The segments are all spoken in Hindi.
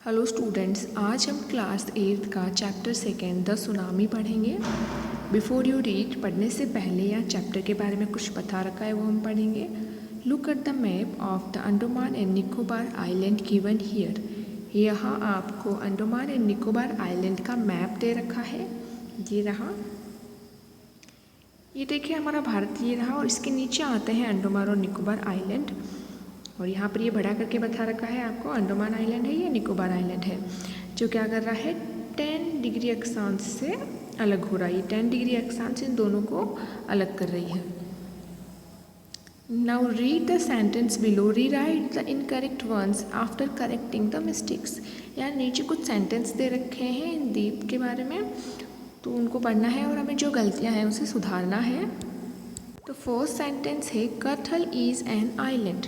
हेलो स्टूडेंट्स, आज हम क्लास 8 का चैप्टर 2 द सुनामी पढ़ेंगे। बिफोर यू रीड, पढ़ने से पहले या चैप्टर के बारे में कुछ बता रखा है वो हम पढ़ेंगे। Look at the map of the Andaman and Nicobar island given here. यहाँ आपको अंडमान एंड निकोबार आइलैंड का मैप दे रखा है। ये रहा, ये देखिए हमारा भारत ये रहा और इसके नीचे आते हैं अंडमान और निकोबार आइलैंड। और यहाँ पर ये बड़ा करके बता रखा है आपको अंडमान आइलैंड है या निकोबार आइलैंड है, जो क्या कर रहा है 10 डिग्री अक्षांश से अलग हो रहा है। 10 डिग्री अक्षांश इन दोनों को अलग कर रही है। Now read the sentence below, rewrite the incorrect ones after correcting the mistakes. यार नीचे कुछ सेंटेंस दे रखे हैं इन द्वीप के बारे में, तो उनको पढ़ना है और हमें जो गलतियाँ हैं उसे सुधारना है। तो फर्स्ट सेंटेंस है कटहल इज़ एन आइलैंड।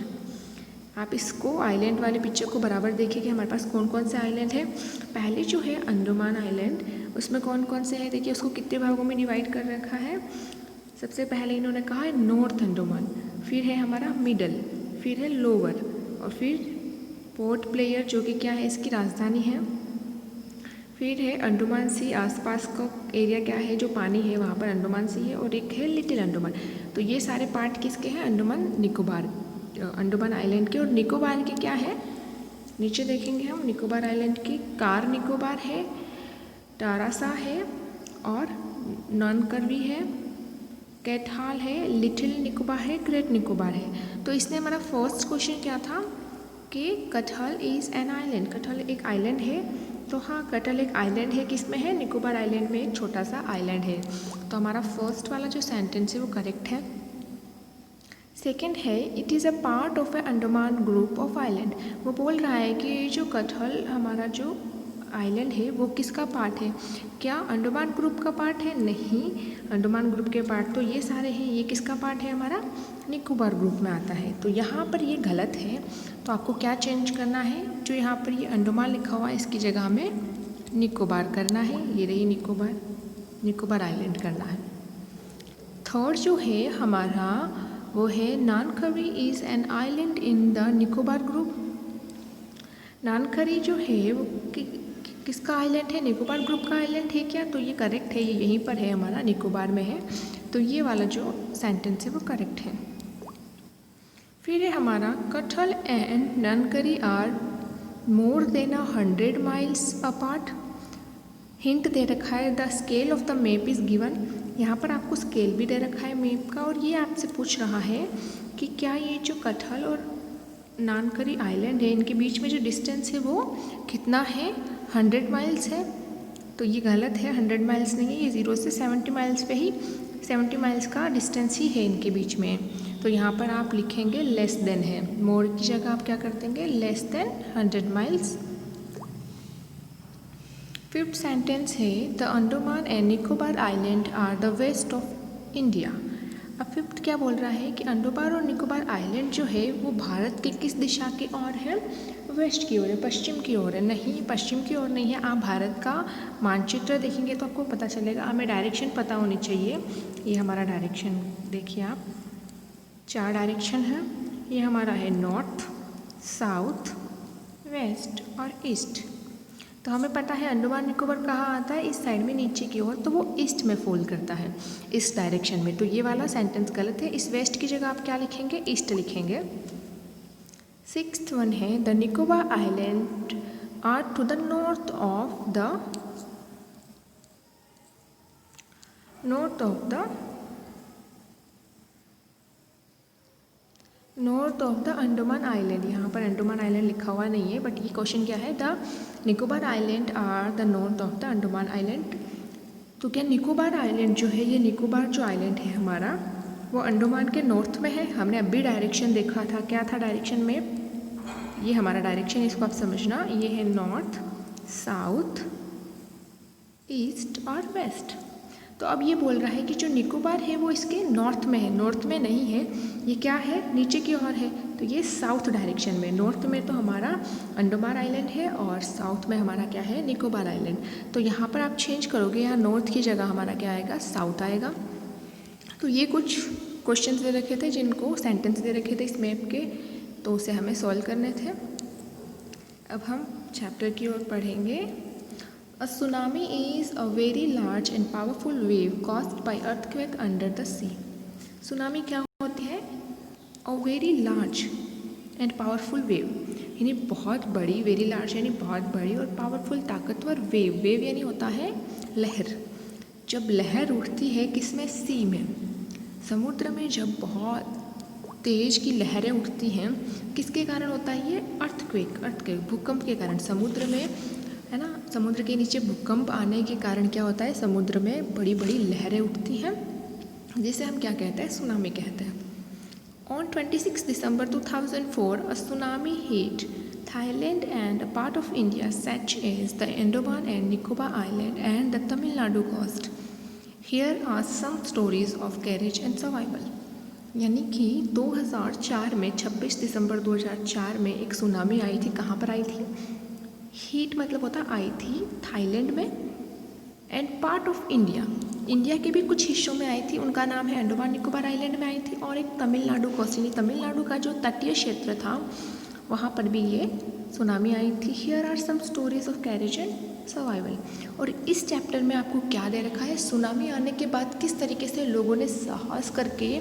आप इसको आइलैंड वाले पिक्चर को बराबर देखिए कि हमारे पास कौन कौन से आइलैंड है। पहले जो है अंडमान आइलैंड, उसमें कौन कौन से हैं देखिए, उसको कितने भागों में डिवाइड कर रखा है। सबसे पहले इन्होंने कहा है नॉर्थ अंडमान, फिर है हमारा मिडल, फिर है लोअर, और फिर पोर्ट ब्लेयर जो कि क्या है इसकी राजधानी है। फिर है अंडमान सी, आसपास का एरिया क्या है जो पानी है वहाँ पर अंडमान सी है, और एक है लिटिल अंडमान। तो ये सारे पार्ट किसके हैं, अंडमान निकोबार, अंडमान आइलैंड के। और निकोबार के क्या है, नीचे देखेंगे हम निकोबार आइलैंड की, कार निकोबार है, टारासा है, और नॉनकरवी है, कैटहाल है, लिटिल निकोबार है, ग्रेट निकोबार है। तो इसने हमारा फर्स्ट क्वेश्चन क्या था कि कटहल इज़ एन आइलैंड, कटहल एक आइलैंड है। तो हाँ, कटहल एक आइलैंड है, किसमें है, निकोबार आइलैंड में एक छोटा सा आइलैंड है। तो हमारा फर्स्ट वाला जो सेंटेंस है वो करेक्ट है। सेकेंड है it is a part of A Andaman group of island. वो बोल रहा है कि ये जो कटहल हमारा जो आइलैंड है वो किसका पार्ट है, क्या अंडमान ग्रुप का पार्ट है, नहीं। अंडमान ग्रुप के पार्ट तो ये सारे हैं, ये किसका पार्ट है, हमारा निकोबार ग्रुप में आता है। तो यहाँ पर ये गलत है, तो आपको क्या चेंज करना है, जो यहाँ पर ये अंडमान लिखा हुआ है इसकी जगह में निकोबार करना है। ये रही निकोबार, निकोबार आइलैंड करना है। थर्ड जो है हमारा वो है Nancowry is an island in the Nicobar group. Nancowry जो है वो किसका आइलैंड है, निकोबार ग्रुप का आइलैंड है क्या, तो ये करेक्ट है, ये यहीं पर है हमारा निकोबार में है। तो ये वाला जो सेंटेंस है वो करेक्ट है। फिर है हमारा Katchal and Nancowry are more than 100 miles apart. Hint दे रखा है the scale of the map is given. यहाँ पर आपको स्केल भी दे रखा है मैप का, और ये आपसे पूछ रहा है कि क्या ये जो कटहल और नानकरी आइलैंड है इनके बीच में जो डिस्टेंस है वो कितना है, 100 माइल्स है। तो ये गलत है, 100 माइल्स नहीं है, ये 0 से 70 माइल्स पे ही, 70 माइल्स का डिस्टेंस ही है इनके बीच में। तो यहाँ पर आप लिखेंगे लेस देन है, मोर की जगह आप क्या कर देंगे, less than 100 miles. Fifth sentence है the Andaman and Nicobar island are the west of India. अब फिफ्थ क्या बोल रहा है कि अंडमान और निकोबार आइलैंड जो है वो भारत के किस दिशा की ओर है, वेस्ट की ओर है, पश्चिम की ओर है। नहीं, पश्चिम की ओर नहीं है। आप भारत का मानचित्र देखेंगे तो आपको पता चलेगा, हमें डायरेक्शन पता होनी चाहिए। ये हमारा डायरेक्शन देखिए आप, 4 डायरेक्शन है। ये हमारा है नॉर्थ, साउथ, वेस्ट और ईस्ट। तो हमें पता है अंडमान निकोबार कहाँ आता है, इस साइड में नीचे की ओर, तो वो ईस्ट में फॉल करता है, इस डायरेक्शन में। तो ये वाला सेंटेंस गलत है, इस वेस्ट की जगह आप क्या लिखेंगे, ईस्ट लिखेंगे। सिक्स्थ वन है the Nicobar island are to the north of the Andaman island. यहाँ पर अंडमान आइलैंड लिखा हुआ नहीं है, बट ये क्वेश्चन क्या है, the Nicobar island are the north of the Andaman island. तो क्या निकोबार आइलैंड जो है, ये निकोबार जो आइलैंड है हमारा वो अंडमान के नॉर्थ में है। हमने अभी डायरेक्शन देखा था, क्या था डायरेक्शन में, ये हमारा डायरेक्शन, इसको आप समझना, ये है नॉर्थ, साउथ, ईस्ट और वेस्ट। तो अब ये बोल रहा है कि जो निकोबार है वो इसके नॉर्थ में है, नॉर्थ में नहीं है, ये क्या है, नीचे की ओर है। तो ये साउथ डायरेक्शन में, नॉर्थ में तो हमारा अंडमान आइलैंड है और साउथ में हमारा क्या है, निकोबार आइलैंड। तो यहाँ पर आप चेंज करोगे, यहाँ नॉर्थ की जगह हमारा क्या आएगा, साउथ आएगा। तो ये कुछ क्वेश्चन दे रखे थे, जिनको सेंटेंस दे रखे थे इस मैप के, तो उसे हमें सॉल्व करने थे। अब हम चैप्टर की ओर पढ़ेंगे। A tsunami is a very large and powerful wave caused by earthquake under the sea. Tsunami क्या होती है? A very large and powerful wave, यानी बहुत बड़ी, वेरी लार्ज यानी बहुत बड़ी, और पावरफुल ताकतवर वेव। वेव यानी होता है लहर। जब लहर उठती है किसमें? सी में, समुद्र में जब बहुत तेज की लहरें उठती हैं, किसके कारण होता है ये? अर्थक्वेक, भूकंप के कारण। समुद्र में है ना, समुद्र के नीचे भूकंप आने के कारण क्या होता है? समुद्र में बड़ी बड़ी लहरें उठती हैं, जिसे हम क्या कहते हैं? सुनामी कहते हैं। On 26 December 2004, a tsunami hit Thailand and a part of India such as the Andaman and Nicobar Island and the Tamil Nadu coast. Here are some stories of courage and survival. यानी कि 2004 में 26 दिसंबर 2004 में एक सुनामी आई थी। कहाँ पर आई थी? हीट मतलब होता आई थी थाईलैंड में, and part of India, India के भी कुछ हिस्सों में आई थी। उनका नाम है अंडमान निकोबार आइलैंड में आई थी, और एक तमिलनाडु कोस्ट, यानी तमिलनाडु का जो तटीय क्षेत्र था वहाँ पर भी ये सुनामी आई थी। Here are some stories of courage and survival. और इस चैप्टर में आपको क्या दे रखा है? सुनामी आने के बाद किस तरीके से लोगों ने साहस करके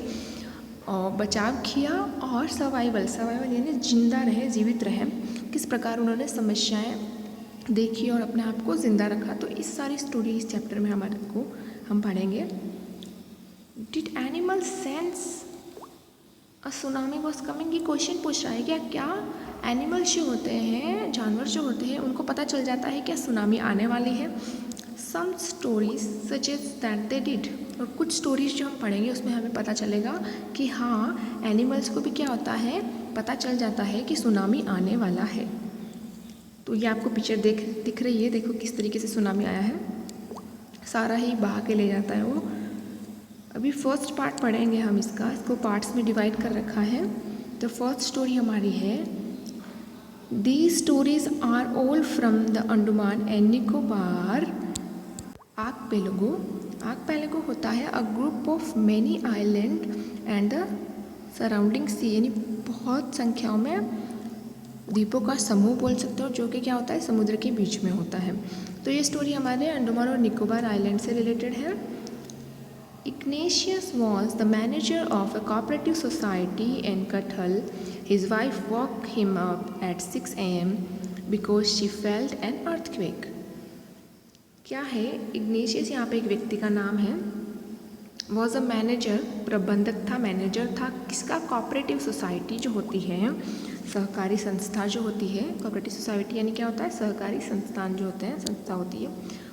बचाव किया, और सर्वाइवल यानी जिंदा रहे, जीवित रहे, किस प्रकार उन्होंने समस्याएं देखी और अपने आप को जिंदा रखा। तो इस सारी स्टोरी इस चैप्टर में हमारे को हम पढ़ेंगे। Did animal sense a tsunami was coming? ये क्वेश्चन पूछ रहा है क्या एनिमल्स जो होते हैं, जानवर जो होते हैं, उनको पता चल जाता है क्या सुनामी आने वाली है? Some stories suggest that they did. और कुछ स्टोरीज जो हम पढ़ेंगे उसमें हमें पता चलेगा कि हाँ, एनिमल्स को भी क्या होता है? पता चल जाता है कि सुनामी आने वाला है। तो ये आपको पिक्चर दिख रही है, देखो किस तरीके से सुनामी आया है, सारा ही बहा के ले जाता है वो। अभी फर्स्ट पार्ट पढ़ेंगे हम इसको पार्ट्स में डिवाइड कर रखा है। तो फर्स्ट स्टोरी हमारी है, these stories are all from the Andaman and Nicobar archipelago होता है a group of many island and the surrounding sea, यानी बहुत संख्याओं में द्वीपों का समूह बोल सकते हो, जो कि क्या होता है? समुद्र के बीच में होता है। तो ये स्टोरी हमारे अंडमान और निकोबार आइलैंड से रिलेटेड है। Ignatius was the manager of a cooperative society in Katchal. His wife woke him up at 6 AM because she felt an earthquake. क्या है? इग्नेशियस यहाँ पे एक व्यक्ति का नाम है। वॉज अ मैनेजर, प्रबंधक था, मैनेजर था किसका? कोऑपरेटिव सोसाइटी जो होती है, सहकारी संस्था जो होती है। कोऑपरेटिव सोसाइटी यानी क्या होता है? सहकारी संस्थान जो होते हैं, संस्था होती है,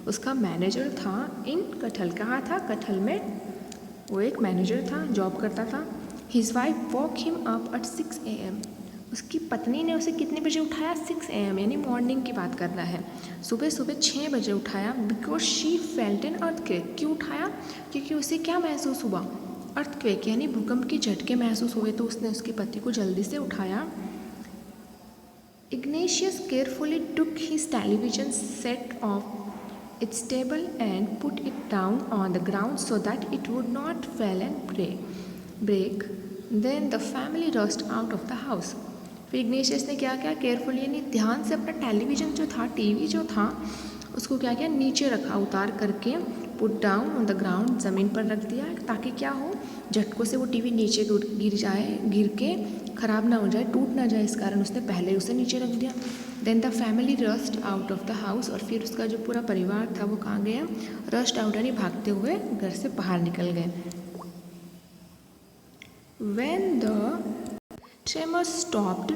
उसका मैनेजर था। इन कटहल, कहाँ था? कटहल में वो एक मैनेजर था, जॉब करता था। His wife woke him up at 6 AM। उसकी पत्नी ने उसे कितने बजे उठाया? 6 AM, यानी मॉर्निंग की बात कर रहा है, सुबह 6 बजे उठाया। Because she felt an earthquake. क्यों उठाया? क्योंकि उसे क्या महसूस हुआ? अर्थक्वेक यानी भूकंप के झटके महसूस हुए, तो उसने उसके पति को जल्दी से उठाया। Ignatius carefully took his television set off its table and put it down on the ground so that it would not fall and break. Then the family rushed out of the house. फिर इग्नेशियस ने क्या किया? केयरफुली यानी ध्यान से अपना टेलीविज़न जो था, टीवी जो था, उसको क्या किया? नीचे रखा, उतार करके, put down on the ground, ज़मीन पर रख दिया, ताकि क्या हो? झटकों से वो टीवी नीचे गिर के ख़राब ना हो जाए, टूट ना जाए, इस कारण उसने पहले उसे नीचे रख दिया। Then the family rushed out of the house. और फिर उसका जो पूरा परिवार था वो कहाँ गया? रस्ट आउट यानी भागते हुए घर से बाहर निकल गए। When the tremors stopped,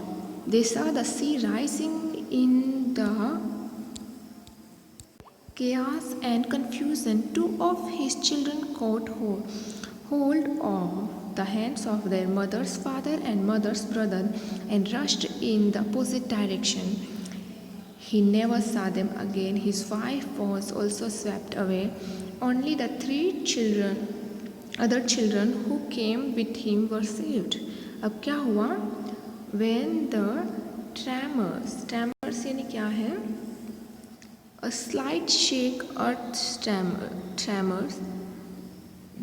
they saw the sea rising in the chaos and confusion. Two of his children caught hold of the hands of their mother's father and mother's brother and rushed in the opposite direction. He never saw them again. His wife was also swept away. Only the other children who came with him were saved. अब क्या हुआ? When the tremors यानी क्या है? A slight shake, earth tremors.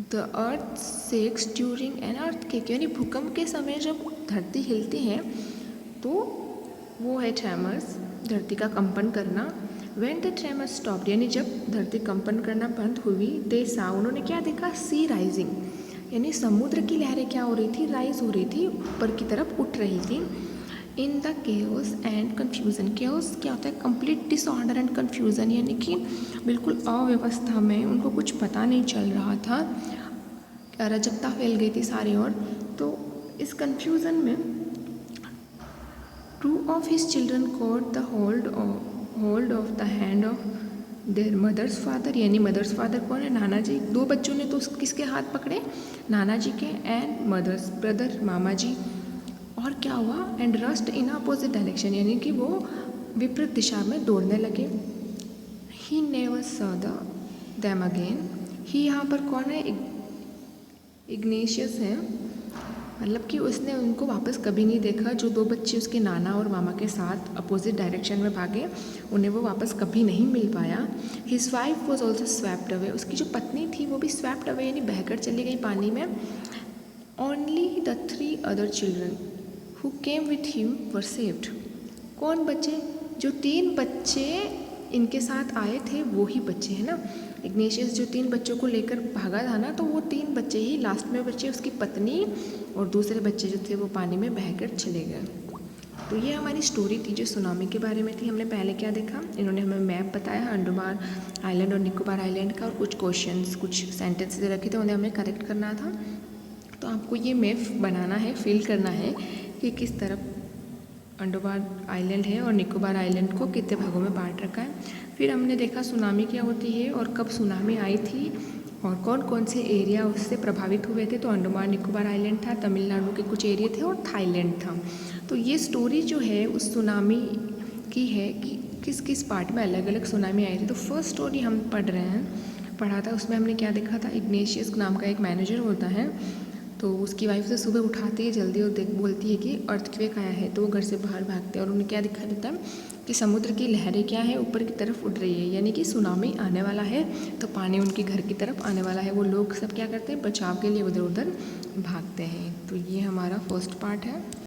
The earth shakes during an earthquake, यानी भूकंप के समय जब धरती हिलती है तो वो है ट्रेमर्स। धरती का कंपन करना। When the tremor stopped, यानी जब धरती कंपन करना बंद हुई, they saw, उन्होंने क्या देखा? सी राइजिंग, यानी समुद्र की लहरें क्या हो रही थी? राइज हो रही थी, ऊपर की तरफ उठ रही थी। In the chaos and confusion, chaos क्या होता है? कंप्लीट डिसऑर्डर एंड कन्फ्यूज़न, यानी कि बिल्कुल अव्यवस्था में, उनको कुछ पता नहीं चल रहा था, अराजकता फैल गई थी सारी ओर। तो इस कन्फ्यूज़न में two of his children caught the hold of the hand of their mother's father, यानी मदर्स फादर कौन है? नाना जी। दो बच्चों ने तो किसके हाथ पकड़े? नाना जी के, एंड मदर्स ब्रदर मामा जी। और क्या हुआ? And rushed in opposite direction, यानी कि वो विपरीत दिशा में दौड़ने लगे। He never saw them again, he यहाँ पर कौन है? इग्नेशियस है, मतलब कि उसने उनको वापस कभी नहीं देखा। जो दो बच्चे उसके नाना और मामा के साथ अपोजिट डायरेक्शन में भागे, उन्हें वो वापस कभी नहीं मिल पाया। His wife was also swapped away, उसकी जो पत्नी थी वो भी स्वैप्ड अवे, यानी बहकर चली गई पानी में। Only the 3 other children who came with him were saved, कौन बचे? जो 3 बच्चे इनके साथ आए थे वो ही बच्चे हैं ना। इग्नेशियस जो 3 बच्चों को लेकर भागा था ना, तो वो 3 बच्चे ही लास्ट में बचे, उसकी पत्नी और दूसरे बच्चे जो थे वो पानी में बहकर चले गए। तो ये हमारी स्टोरी थी जो सुनामी के बारे में थी। हमने पहले क्या देखा? इन्होंने हमें मैप बताया अंडमान आइलैंड और निकोबार आइलैंड का, और कुछ क्वेश्चंस, कुछ सेंटेंसेस रखे थे, उन्हें हमें करेक्ट करना था। तो आपको ये मैप बनाना है, फिल करना है कि किस तरफ अंडमान आइलैंड है और निकोबार आइलैंड को कितने भागों में बांट रखा है। फिर हमने देखा सुनामी क्या होती है और कब सुनामी आई थी और कौन कौन से एरिया उससे प्रभावित हुए थे। तो अंडमान निकोबार आइलैंड था, तमिलनाडु के कुछ एरिया थे और थाईलैंड था। तो ये स्टोरी जो है उस सुनामी की है कि किस किस पार्ट में अलग अलग सुनामी आई थी। तो फर्स्ट स्टोरी हम पढ़ा था, उसमें हमने क्या देखा था? इग्नेशियस नाम का एक मैनेजर होता है, तो उसकी वाइफ से सुबह उठाती है जल्दी और बोलती है कि अर्थक्वेक आया है, तो वो घर से बाहर भागते हैं और उन्हें क्या दिखा देता है कि समुद्र की लहरें क्या है? ऊपर की तरफ उड़ रही है, यानी कि सुनामी आने वाला है, तो पानी उनके घर की तरफ आने वाला है। वो लोग सब क्या करते हैं? बचाव के लिए उधर उधर भागते हैं। तो ये हमारा फर्स्ट पार्ट है।